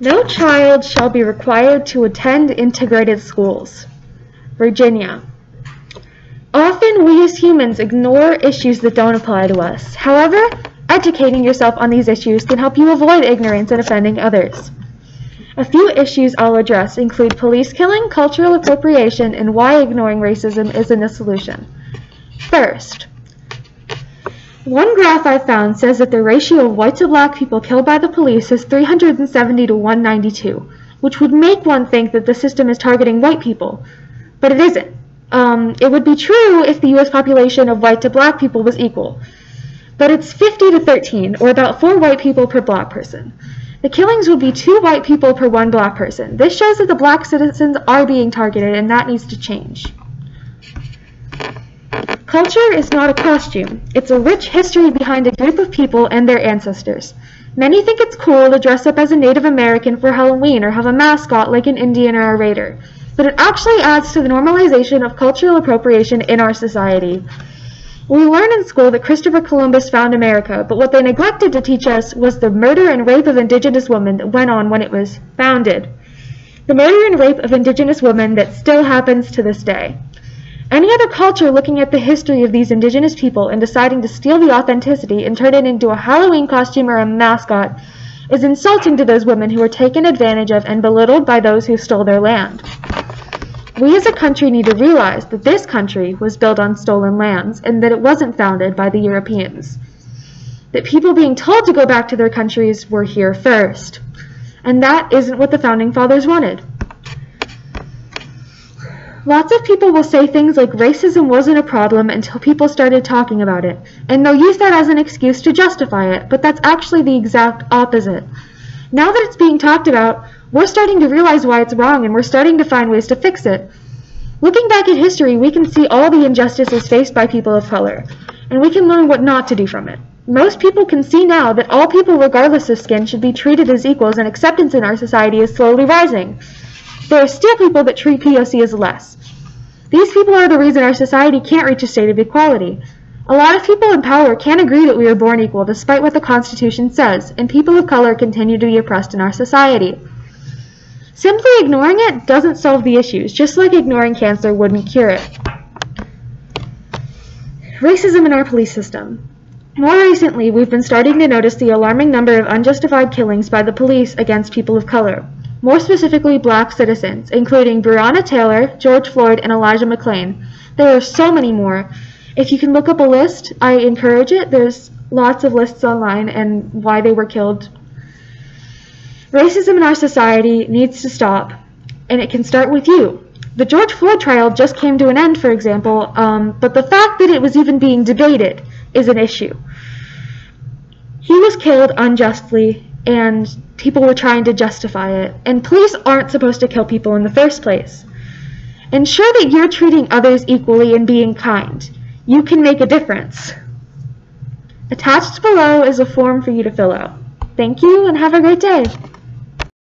No child shall be required to attend integrated schools. Virginia. Often we as humans ignore issues that don't apply to us. However, educating yourself on these issues can help you avoid ignorance and offending others. A few issues I'll address include police killing, cultural appropriation, and why ignoring racism isn't a solution. First, one graph I found says that the ratio of white to black people killed by the police is 370 to 192, which would make one think that the system is targeting white people, but it isn't. It would be true if the U.S. population of white to black people was equal, but it's 50 to 13, or about 4 white people per black person. The killings would be 2 white people per 1 black person. This shows that the black citizens are being targeted, and that needs to change. Culture is not a costume. It's a rich history behind a group of people and their ancestors. Many think it's cool to dress up as a Native American for Halloween or have a mascot like an Indian or a Raider, but it actually adds to the normalization of cultural appropriation in our society. We learn in school that Christopher Columbus found America, but what they neglected to teach us was the murder and rape of indigenous women that went on when it was founded. The murder and rape of indigenous women that still happens to this day. Any other culture looking at the history of these indigenous people and deciding to steal the authenticity and turn it into a Halloween costume or a mascot is insulting to those women who were taken advantage of and belittled by those who stole their land. We as a country need to realize that this country was built on stolen lands and that it wasn't founded by the Europeans. That people being told to go back to their countries were here first. And that isn't what the Founding Fathers wanted. Lots of people will say things like racism wasn't a problem until people started talking about it, and they'll use that as an excuse to justify it, but that's actually the exact opposite. Now that it's being talked about, we're starting to realize why it's wrong, and we're starting to find ways to fix it. Looking back at history, we can see all the injustices faced by people of color, and we can learn what not to do from it. Most people can see now that all people regardless of skin should be treated as equals, and acceptance in our society is slowly rising. There are still people that treat POC as less. These people are the reason our society can't reach a state of equality. A lot of people in power can't agree that we are born equal despite what the Constitution says, and people of color continue to be oppressed in our society. Simply ignoring it doesn't solve the issues, just like ignoring cancer wouldn't cure it. Racism in our police system. More recently, we've been starting to notice the alarming number of unjustified killings by the police against people of color. More specifically, black citizens, including Breonna Taylor, George Floyd, and Elijah McClain. There are so many more. If you can look up a list, I encourage it. There's lots of lists online and why they were killed. Racism in our society needs to stop, and it can start with you. The George Floyd trial just came to an end, for example, but the fact that it was even being debated is an issue. He was killed unjustly, and people were trying to justify it, and police aren't supposed to kill people in the first place. Ensure that you're treating others equally and being kind. You can make a difference. Attached below is a form for you to fill out. Thank you and have a great day.